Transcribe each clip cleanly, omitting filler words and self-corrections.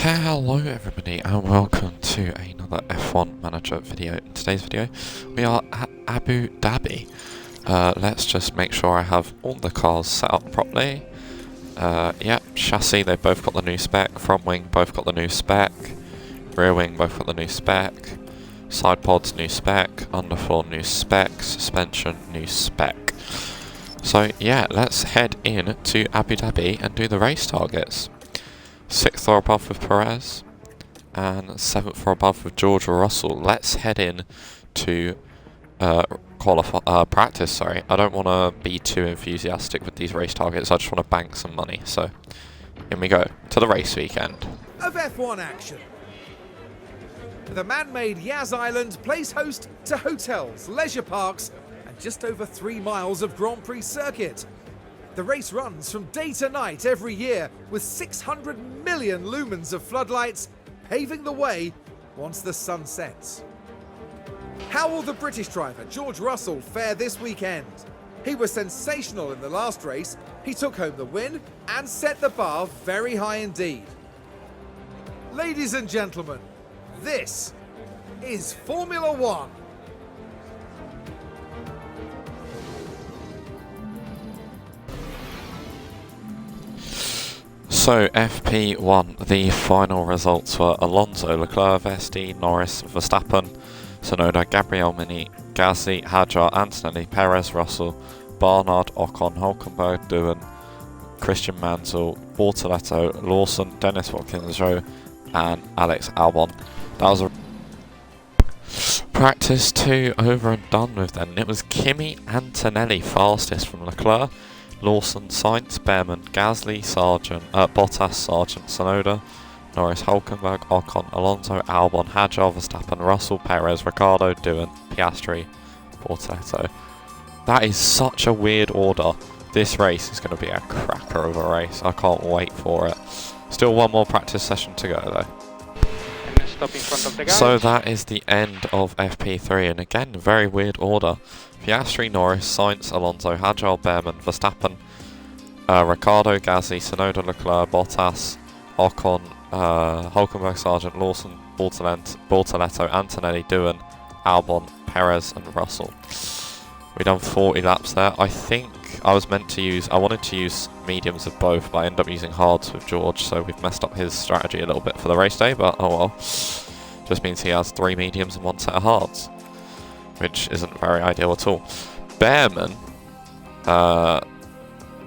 Hello everybody and welcome to another F1 Manager video. In today's video we are at Abu Dhabi. Let's just make sure I have all the cars set up properly. Yep, chassis, they've both got the new spec, front wing both got the new spec, rear wing both got the new spec, side pods new spec, underfloor new spec, suspension new spec. So yeah, let's head in to Abu Dhabi and do the race targets. 6th or above with Perez, and 7th or above with George Russell. Let's head in to practice. Sorry, I don't want to be too enthusiastic with these race targets. I just want to bank some money. So, in we go to the race weekend of F1 action. The man-made Yas Island plays host to hotels, leisure parks, and just over 3 miles of Grand Prix circuit. The race runs from day to night every year, with 600 million lumens of floodlights paving the way once the sun sets. How will the British driver George Russell fare this weekend? He was sensational in the last race, he took home the win and set the bar very high indeed. Ladies and gentlemen, this is Formula One. So FP1, the final results were Alonso, Leclerc, Vesti, Norris, Verstappen, Tsunoda, Gabriel Mini, Gasly, Hadjar, Antonelli, Perez, Russell, Barnard, Ocon, Hulkenberg, Doohan, Christian Mansell, Bortoletto, Lawson, Dennis Watkins, Joe, and Alex Albon. That was a practice 2 over and done with then. It was Kimi Antonelli fastest from Leclerc, Lawson, Sainz, Behrman, Gasly, Bottas, Sargent, Tsunoda, Norris, Hulkenberg, Ocon, Alonso, Albon, Hadjar, Verstappen, Russell, Perez, Ricciardo, Doohan, Piastri, Bortoletto. That is such a weird order. This race is going to be a cracker of a race. I can't wait for it. Still one more practice session to go though. Stop in front of the guys. So that is the end of FP3, and again, very weird order. Piastri, Norris, Sainz, Alonso, Hadjar, Behrman, Verstappen, Ricciardo, Gasly, Tsunoda, Leclerc, Bottas, Ocon, Hulkenberg, Sargent, Lawson, Bortoletto, Antonelli, Doohan, Albon, Perez and Russell. We done 40 laps there. I think I wanted to use mediums of both, but I ended up using hards with George, so we've messed up his strategy a little bit for the race day, but oh well. Just means he has 3 mediums and 1 set of hards, which isn't very ideal at all. Behrman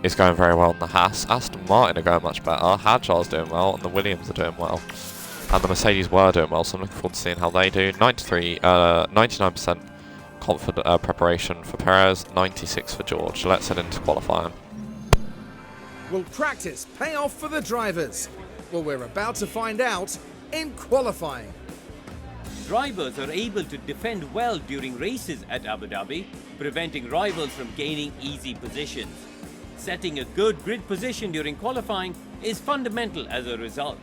is going very well in the Haas. Aston Martin are going much better. Hadjar's doing well, and the Williams are doing well. And the Mercedes were doing well, so I'm looking forward to seeing how they do. 99% confident preparation for Perez, 96 for George. Let's head into qualifying. Will practice pay off for the drivers? Well, we're about to find out in qualifying. Drivers are able to defend well during races at Abu Dhabi, preventing rivals from gaining easy positions. Setting a good grid position during qualifying is fundamental as a result.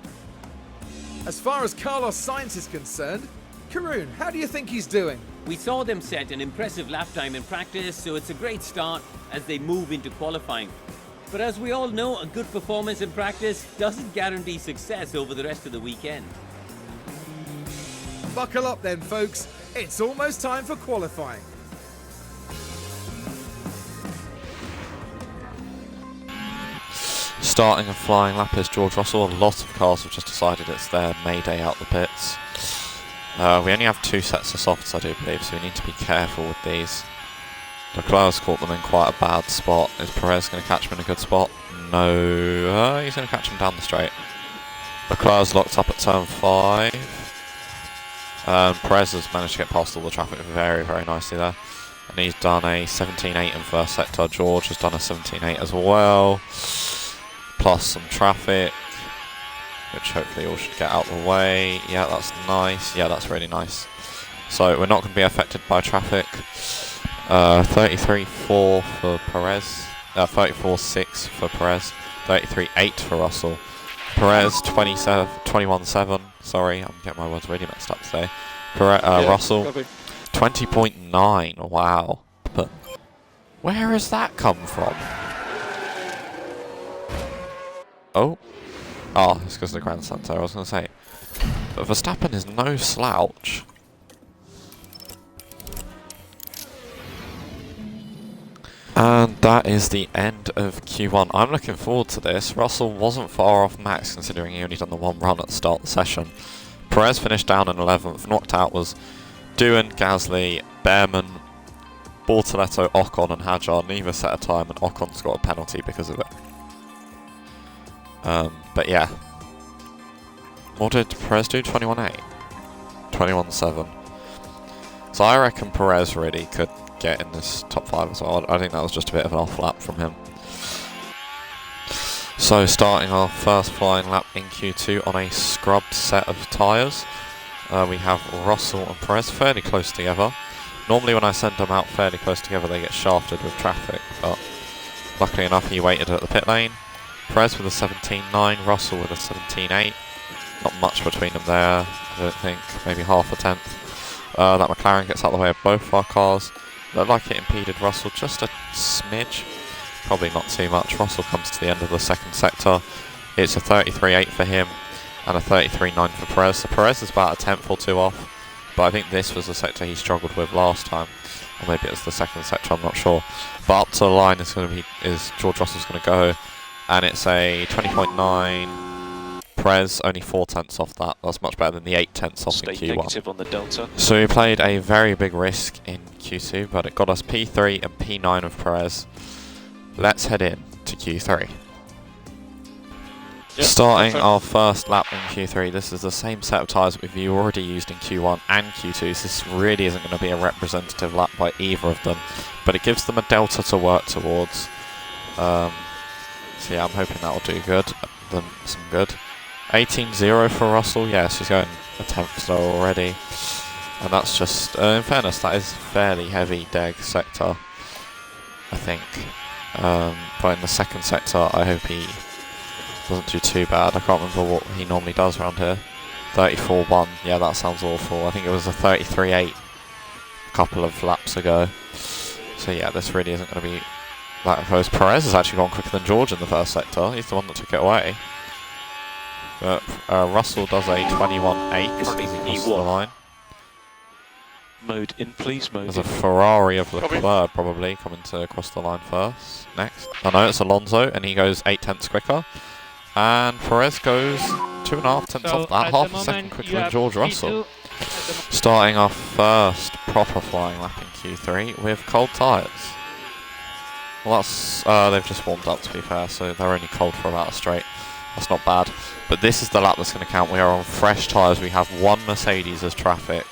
As far as Carlos Sainz is concerned, Karun, how do you think he's doing? We saw them set an impressive lap time in practice, so it's a great start as they move into qualifying. But as we all know, a good performance in practice doesn't guarantee success over the rest of the weekend. Buckle up then, folks. It's almost time for qualifying. Starting a flying lap is George Russell. A lot of cars have just decided it's their Mayday out the pits. We only have 2 sets of softs, I do believe, so we need to be careful with these. Leclerc's caught them in quite a bad spot. Is Perez going to catch him in a good spot? No. He's going to catch him down the straight. Leclerc's locked up at turn 5. Perez has managed to get past all the traffic very, very nicely there. And he's done a 17.8 in first sector. George has done a 17.8 as well. Plus some traffic, which hopefully all should get out of the way. Yeah, that's nice. Yeah, that's really nice. So we're not going to be affected by traffic. 33.4 for Perez. 34.6 for Perez. 33.8 for Russell. Perez 21.7. Sorry, I'm getting my words really messed up today. Russell 20.9. Wow. But where has that come from? Oh. Oh, it's because of the Grand Center, I was going to say. But Verstappen is no slouch. And that is the end of Q1. I'm looking forward to this. Russell wasn't far off Max considering he only done the one run at the start of the session. Perez finished down in 11th. Knocked out was Doohan, Gasly, Behrman, Bortoletto, Ocon and Hadjar. Neither set a time and Ocon's got a penalty because of it. But yeah. What did Perez do? 21.8? 21.7. So I reckon Perez really could get in this top 5 as well. I think that was just a bit of an off lap from him. So starting our first flying lap in Q2 on a scrubbed set of tyres. We have Russell and Perez fairly close together. Normally when I send them out fairly close together they get shafted with traffic, but luckily enough he waited at the pit lane. Perez with a 17.9, Russell with a 17.8. Not much between them there, I don't think, maybe half a tenth. That McLaren gets out of the way of both our cars. Looked like it impeded Russell just a smidge, probably not too much. Russell comes to the end of the second sector. It's a 33.8 for him and a 33.9 for Perez. So Perez is about a tenth or two off, but I think this was the sector he struggled with last time, or maybe it was the second sector, I'm not sure. But up to the line is going to be George Russell's going to go, and it's a 20.9. Perez only 4 tenths off that. That's much better than the 8 tenths off in Q1. Negative on the delta. So we played a very big risk in Q2, but it got us P3 and P9 of Perez. Let's head in to Q3. Yep, Starting our first lap in Q3, this is the same set of tyres that we've already used in Q1 and Q2, so this really isn't going to be a representative lap by either of them, but it gives them a delta to work towards. So yeah, I'm hoping that will do them some good. 18.0 for Russell, yes, he's going a tenth slower already. And that's just, in fairness, that is fairly heavy deg sector, I think. But in the second sector, I hope he doesn't do too bad. I can't remember what he normally does around here. 34.1, yeah, that sounds awful. I think it was a 33.8 a couple of laps ago. So yeah, this really isn't going to be that close. Perez has actually gone quicker than George in the first sector. He's the one that took it away. But Russell does a 21.8 as he crosses the line. Mode in, please. Mode There's a Ferrari of Leclerc probably coming to cross the line first. Next. Oh no, it's Alonso, and he goes 8 tenths quicker. And Perez goes 2.5 tenths off that, half a second quicker than George Russell. Starting our first proper flying lap in Q3 with cold tyres. Well, that's they've just warmed up to be fair, so they're only cold for about a straight. That's not bad. But this is the lap that's going to count. We are on fresh tyres. We have one Mercedes as traffic.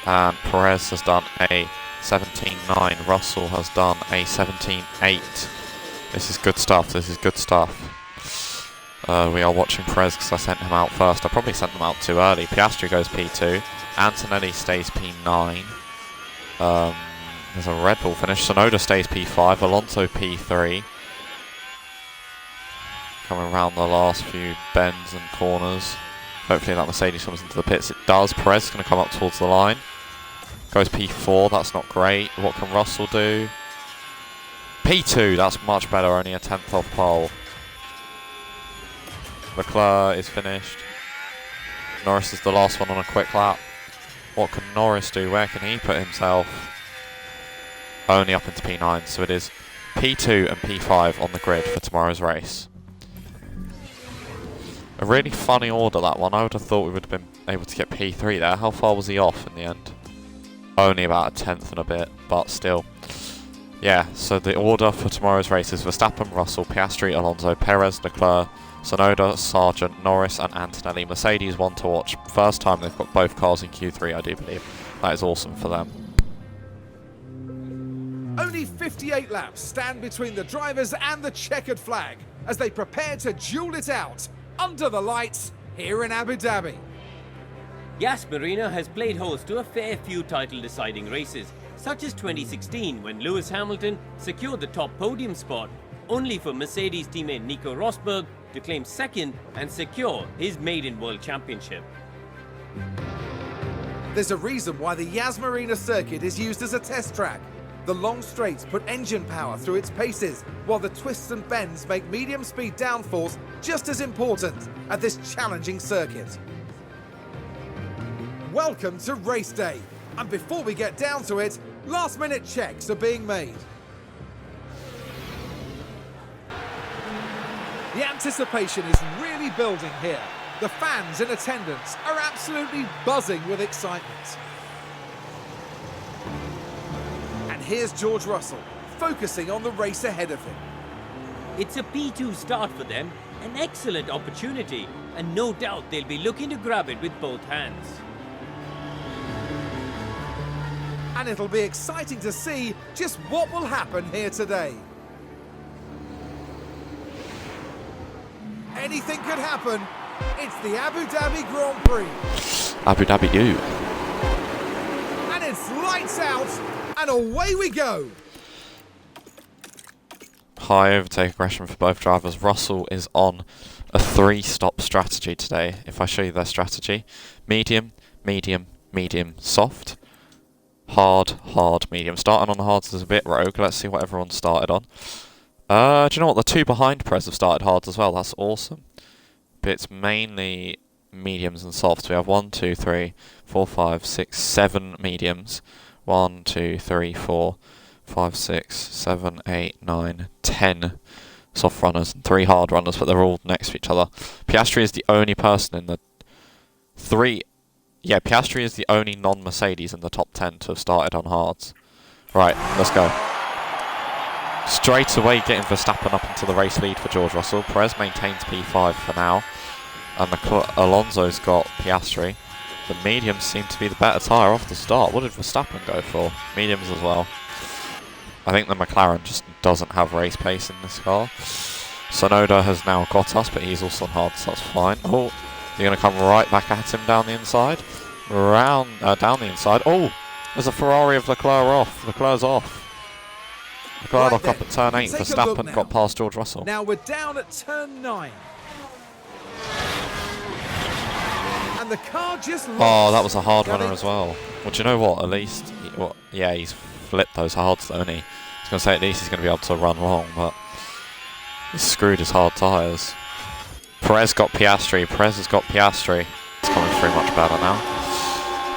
And Perez has done a 17.9. Russell has done a 17.8. This is good stuff. This is good stuff. We are watching Perez because I sent him out first. I probably sent them out too early. Piastri goes P2. Antonelli stays P9. There's a Red Bull finish. Tsunoda stays P5. Alonso P3. Coming around the last few bends and corners. Hopefully that Mercedes comes into the pits. It does. Perez is going to come up towards the line. Goes P4. That's not great. What can Russell do? P2. That's much better. Only a tenth off pole. Leclerc is finished. Norris is the last one on a quick lap. What can Norris do? Where can he put himself? Only up into P9. So it is P2 and P5 on the grid for tomorrow's race. A really funny order, that one. I would have thought we would have been able to get P3 there. How far was he off in the end? Only about a tenth and a bit, but still. Yeah, so the order for tomorrow's race is Verstappen, Russell, Piastri, Alonso, Perez, Leclerc, Tsunoda, Sargent, Norris and Antonelli. Mercedes one to watch. First time they've got both cars in Q3, I do believe. That is awesome for them. Only 58 laps stand between the drivers and the checkered flag as they prepare to duel it out under the lights here in Abu Dhabi. Yas Marina has played host to a fair few title-deciding races, such as 2016 when Lewis Hamilton secured the top podium spot, only for Mercedes teammate Nico Rosberg to claim second and secure his maiden World Championship. There's a reason why the Yas Marina circuit is used as a test track. The long straights put engine power through its paces, while the twists and bends make medium speed downforce just as important at this challenging circuit. Welcome to race day, and before we get down to it, last minute checks are being made. The anticipation is really building here. The fans in attendance are absolutely buzzing with excitement. And here's George Russell, focusing on the race ahead of him. It's a P2 start for them, an excellent opportunity, and no doubt they'll be looking to grab it with both hands. And it'll be exciting to see just what will happen here today. Anything could happen. It's the Abu Dhabi Grand Prix. Abu Dhabi you. And it's lights out, and away we go. High overtake aggression for both drivers. Russell is on a 3-stop strategy today. If I show you their strategy: medium, medium, medium, soft, hard, hard, medium. Starting on the hards is a bit rogue. Let's see what everyone started on. Do you know what? The two behind Prez have started hards as well. That's awesome. But it's mainly mediums and softs. We have 1, 2, 3, 4, 5, 6, 7 mediums. 1, 2, 3, 4, 5, 6, 7, 8, 9, 10 soft runners and 3 hard runners, but they're all next to each other. Piastri is the only person in the Piastri is the only non-Mercedes in the top 10 to have started on hards. Right, let's go. Straight away getting Verstappen up into the race lead for George Russell. Perez maintains P5 for now. And Alonso's got Piastri. The mediums seem to be the better tyre off the start. What did Verstappen go for? Mediums as well. I think the McLaren just doesn't have race pace in this car. Sonoda has now got us, but he's also on hard, so that's fine. Oh, you're going to come right back at him down the inside. Down the inside. Oh, there's a Ferrari of Leclerc off. Leclerc's off. Leclerc lock up at turn 8. Verstappen got past George Russell. Now we're down at turn 9. And the car just lost. Oh, that was a hard runner as well. Well, do you know what? At least, he's flipped those hards, though, isn't he? I was going to say at least he's going to be able to run long, but he's screwed his hard tyres. Perez got Piastri. Perez has got Piastri. It's coming through much better now.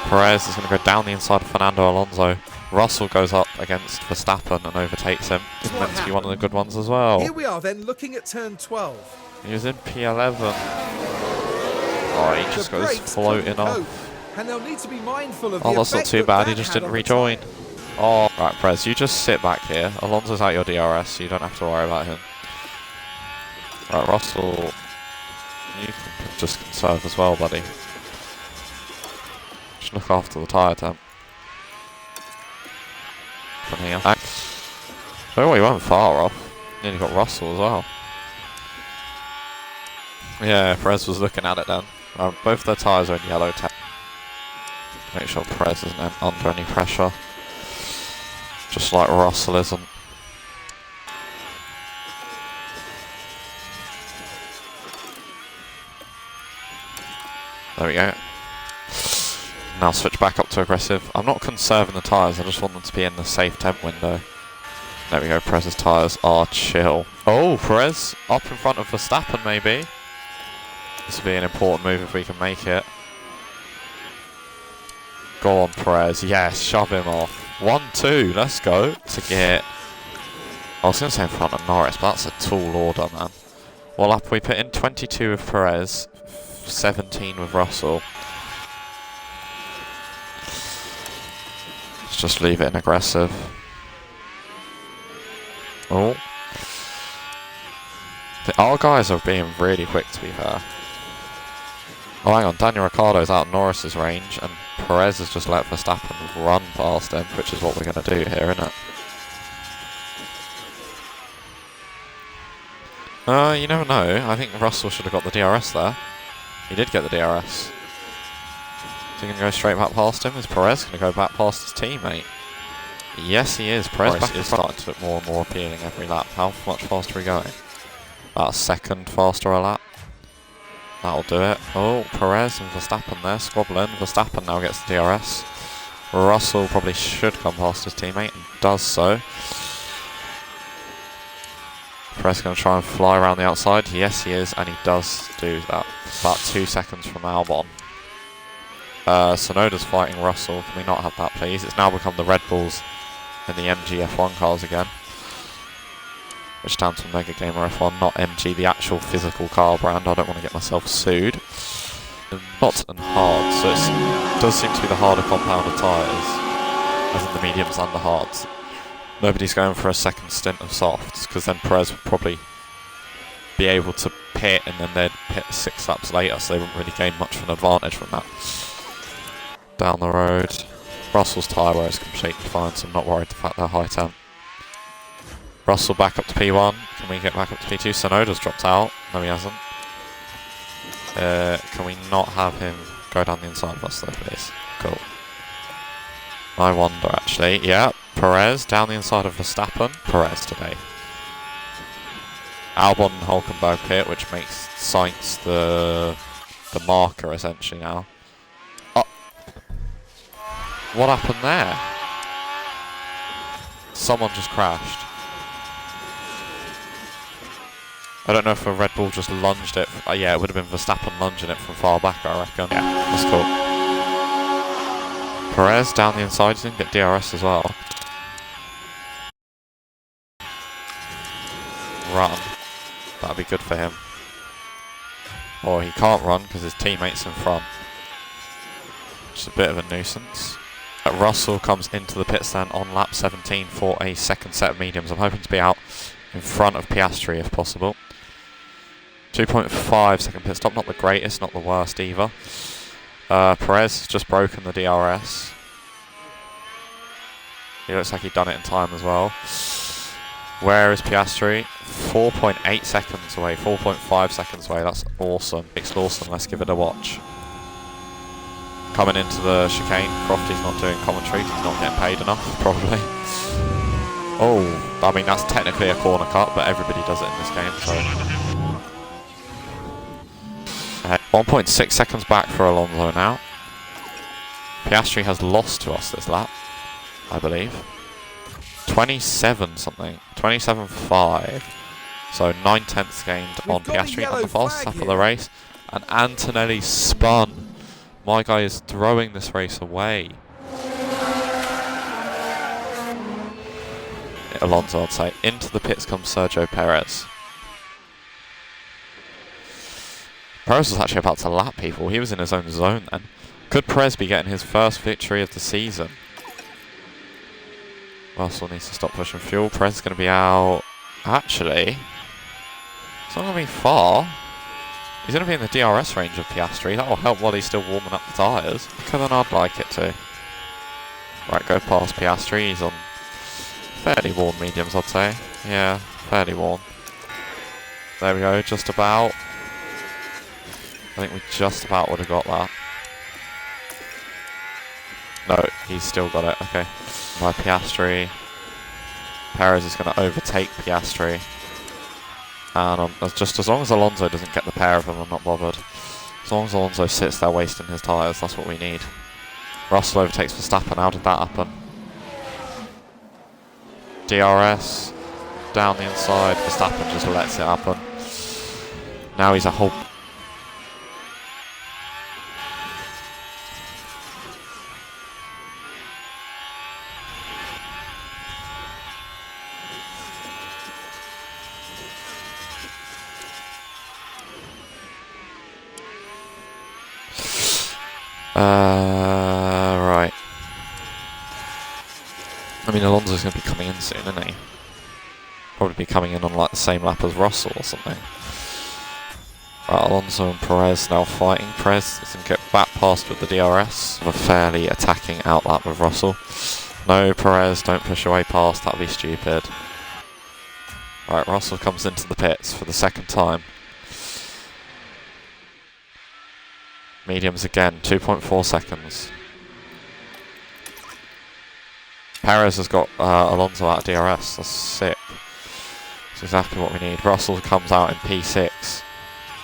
Perez is going to go down the inside of Fernando Alonso. Russell goes up against Verstappen and overtakes him. It's meant to be one of the good ones as well. Here we are then looking at turn 12. He was in P11. Oh, he just goes floating off. And they'll need to be mindful of that's not too bad. He just didn't rejoin. Oh, right, Perez, you just sit back here. Alonso's out your DRS, so you don't have to worry about him. Right, Russell, you can just conserve as well, buddy. Just look after the tyre temp. From here. Oh, he went far off. Nearly got Russell as well. Yeah, Perez was looking at it then. Both their tyres are in yellow tape. Make sure Perez isn't under any pressure. Just like Russell isn't. There we go. Now switch back up to aggressive. I'm not conserving the tyres, I just want them to be in the safe temp window. There we go, Perez's tyres are chill. Oh, Perez up in front of Verstappen maybe. This will be an important move if we can make it. Go on, Perez. Yes, shove him off. 1-2, let's go. To get... I was going to say in front of Norris, but that's a tall order, man. Well, up we put in 22 with Perez, 17 with Russell. Let's just leave it in aggressive. Oh. Our guys are being really quick, to be fair. Oh, hang on, Daniel Ricciardo's out Norris's range, and Perez has just let Verstappen run past him, which is what we're going to do here, isn't it? You never know. I think Russell should have got the DRS there. He did get the DRS. Is he going to go straight back past him? Is Perez going to go back past his teammate? Yes, he is. Perez is starting to look more and more appealing every lap. How much faster are we going? About a second faster a lap. That'll do it. Oh, Perez and Verstappen there squabbling. Verstappen now gets the DRS. Russell probably should come past his teammate and does so. Perez going to try and fly around the outside. Yes, he is, and he does do that. About 2 seconds from Albon. Tsunoda's fighting Russell. Can we not have that, please? It's now become the Red Bulls in the MG F1 cars again. Which stands for Mega Gamer F1, not MG, the actual physical car brand. I don't want to get myself sued. Hot and hard, so it does seem to be the harder compound of tyres, as in the mediums and the hards. Nobody's going for a second stint of softs, because then Perez would probably be able to pit, and then they'd pit 6 laps later, so they wouldn't really gain much of an advantage from that. Down the road, Russell's tyre wear is completely fine, so I'm not worried the fact they're high temp. Russell back up to P1. Can we get back up to P2? Tsunoda's dropped out. No, he hasn't. Can we not have him go down the inside of us though, please? Cool. I wonder actually. Yeah, Perez down the inside of Verstappen. Perez today. Albon and Hulkenberg pit, which makes Sainz the marker essentially now. Oh, what happened there? Someone just crashed. I don't know if a Red Bull just lunged it. Yeah, it would have been Verstappen lunging it from far back, I reckon. Yeah, that's cool. Perez down the inside, he didn't get DRS as well. Run. That'd be good for him. Or he can't run because his teammate's in front. Which is a bit of a nuisance. Russell comes into the pit stand on lap 17 for a second set of mediums. I'm hoping to be out in front of Piastri if possible. 2.5 second pit stop, not the greatest, not the worst either. Perez has just broken the DRS. He looks like he'd done it in time as well. Where is Piastri? 4.8 seconds away, 4.5 seconds away. That's awesome. It's awesome. Let's give it a watch. Coming into the chicane. Crofty's not doing commentary. He's not getting paid enough, probably. Oh, I mean, that's technically a corner cut, but everybody does it in this game, so... 1.6 seconds back for Alonso now. Piastri has lost to us this lap, I believe. 27 something. 27.5. So 9/10 gained on Piastri and the fastest lap of the race. And Antonelli spun. My guy is throwing this race away. Alonso, I'd say. Into the pits comes Sergio Perez. Perez was actually about to lap people. He was in his own zone then. Could Perez be getting his first victory of the season? Russell needs to stop pushing fuel. Perez is going to be out. Actually, it's not going to be far. He's going to be in the DRS range of Piastri. That will help while he's still warming up the tyres. Quicker than I'd like it to. Right, go past Piastri. He's on fairly worn mediums, I'd say. Yeah, fairly worn. There we go, just about. I think we just about would have got that. No, he's still got it, okay. By Piastri. Perez is going to overtake Piastri. And just as long as Alonso doesn't get the pair of them, I'm not bothered. As long as Alonso sits there wasting his tyres, that's what we need. Russell overtakes Verstappen. How did that happen? DRS. Down the inside. Verstappen just lets it happen. Now he's a whole... right. I mean, Alonso's going to be coming in soon, isn't he? Probably be coming in on like the same lap as Russell or something. Right, Alonso and Perez now fighting. Perez doesn't get back past with the DRS. A fairly attacking outlap with Russell. No, Perez, don't push away past, that'd be stupid. Right, Russell comes into the pits for the second time. Mediums again, 2.4 seconds. Perez has got Alonso out of DRS, that's sick. That's exactly what we need. Russell comes out in P6.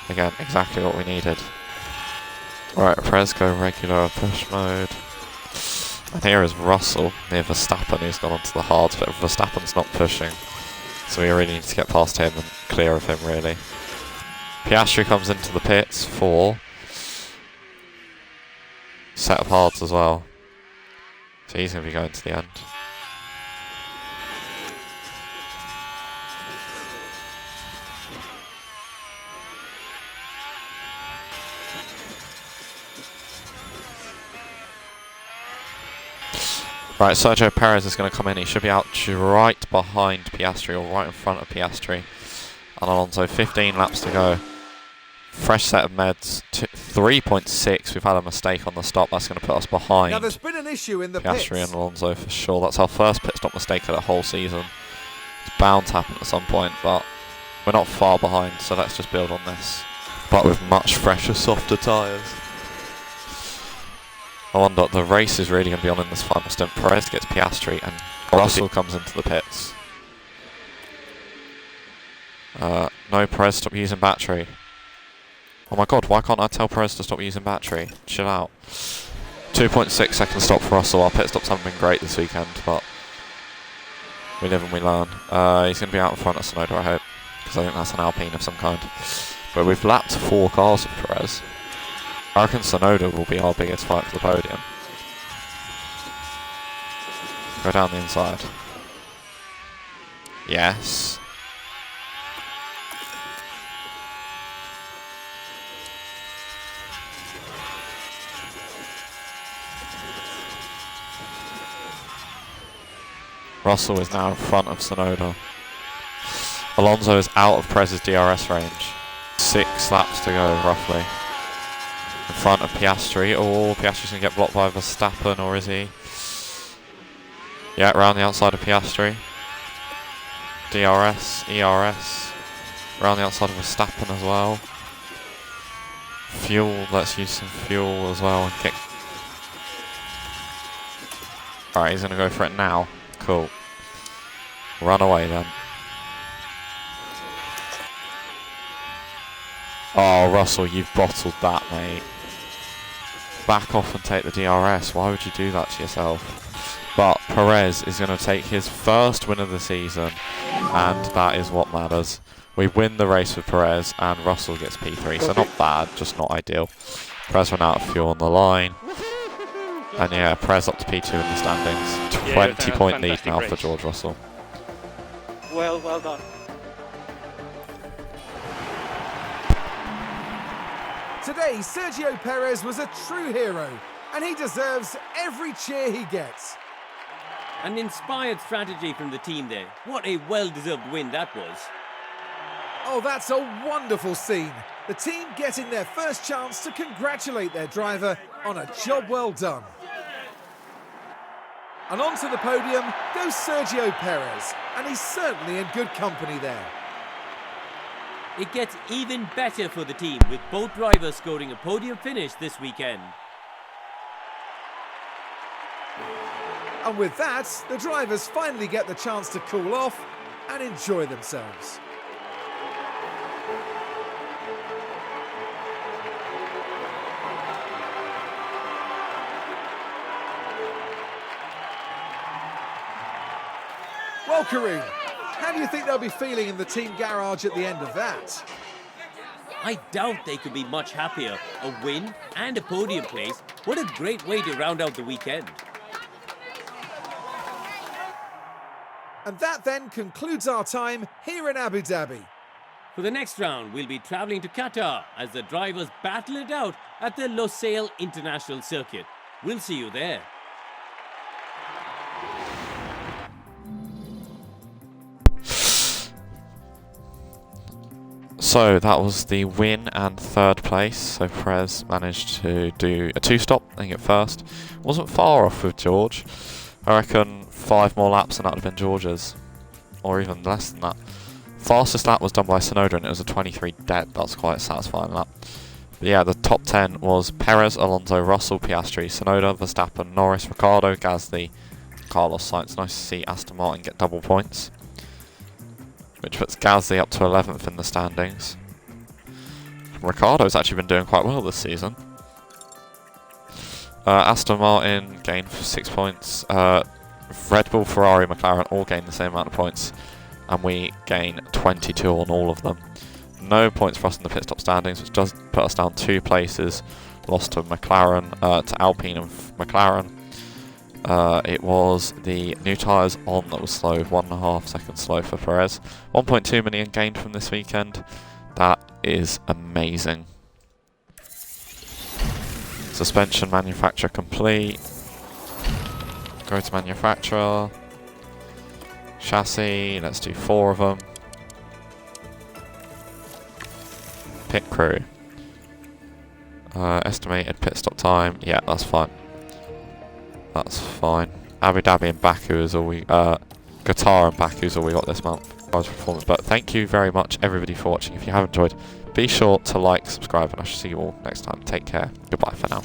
Again, exactly what we needed. Right, Perez go regular push mode. And here is Russell near Verstappen, who's gone onto the hards, but Verstappen's not pushing. So we really need to get past him and clear of him, really. Piastri comes into the pits for set of hards as well. So he's going to be going to the end. Right, Sergio Perez is going to come in. He should be out right behind Piastri, or right in front of Piastri. And Alonso, 15 laps to go. Fresh set of meds, 3.6. We've had a mistake on the stop. That's going to put us behind. Now there's been an issue in the Piastri pits. and Alonso for sure. That's our first pit stop mistake of the whole season. It's bound to happen at some point, but we're not far behind, so let's just build on this. But with much fresher, softer tyres. I wonder, the race is really going to be on in this final stint. Perez gets Piastri and Russell comes into the pits. No, Perez, stop using battery. Oh my god, why can't I tell Perez to stop using battery? Chill out. 2.6 second stop for Russell. Our pit stops haven't been great this weekend, but we live and we learn. He's going to be out in front of Tsunoda, I hope, because I think that's an Alpine of some kind. But we've lapped 4 cars with Perez. I reckon Tsunoda will be our biggest fight for the podium. Go down the inside. Yes. Russell is now in front of Tsunoda. Alonso is out of Perez's DRS range. 6 laps to go, roughly. In front of Piastri. Oh, Piastri's going to get blocked by Verstappen, or is he? Yeah, around the outside of Piastri. DRS, ERS. Around the outside of Verstappen as well. Fuel, let's use some fuel as well and kick. Alright, he's going to go for it now. Cool. Run away then. Oh, Russell, you've bottled that, mate. Back off and take the DRS. Why would you do that to yourself? But Perez is going to take his first win of the season, and that is what matters. We win the race with Perez, and Russell gets P3, so not bad, just not ideal. Perez ran out of fuel on the line. And yeah, Perez up to P2 in the standings. 20-point lead now for George Russell. Well done. Today, Sergio Perez was a true hero, and he deserves every cheer he gets. An inspired strategy from the team there. What a well-deserved win that was. Oh, that's a wonderful scene. The team getting their first chance to congratulate their driver on a job well done. And onto the podium goes Sergio Perez, and he's certainly in good company there. It gets even better for the team, with both drivers scoring a podium finish this weekend. And with that, the drivers finally get the chance to cool off and enjoy themselves. Well, Kareem, how do you think they'll be feeling in the team garage at the end of that? I doubt they could be much happier. A win and a podium place. What a great way to round out the weekend. And that then concludes our time here in Abu Dhabi. For the next round, we'll be travelling to Qatar as the drivers battle it out at the Losail International Circuit. We'll see you there. So that was the win and third place. So Perez managed to do a 2-stop and get first. Wasn't far off with George. I reckon 5 more laps and that would have been George's. Or even less than that. Fastest lap was done by Tsunoda and it was a 23 dead. That's quite a satisfying lap. But yeah, the top 10 was Perez, Alonso, Russell, Piastri, Tsunoda, Verstappen, Norris, Ricciardo, Gasly, Carlos Sainz. Nice to see Aston Martin get double points, which puts Gasly up to 11th in the standings. Ricciardo's actually been doing quite well this season. Aston Martin gained 6 points. Red Bull, Ferrari, McLaren all gained the same amount of points, and we gain 22 on all of them. No points for us in the pit stop standings, which does put us down 2 places. Lost to McLaren, to Alpine and McLaren. It was the new tyres on that was slow, 1.5 seconds slow for Perez. 1.2 million gained from this weekend. That is amazing. Suspension manufacturer complete. Go to manufacturer. Chassis, let's do 4 of them. Pit crew. Estimated pit stop time, yeah, that's fine. That's fine. Abu Dhabi and Baku is all we, Qatar and Baku is all we got this month. Performance. But thank you very much everybody for watching. If you have enjoyed, be sure to like, subscribe, and I shall see you all next time. Take care. Goodbye for now.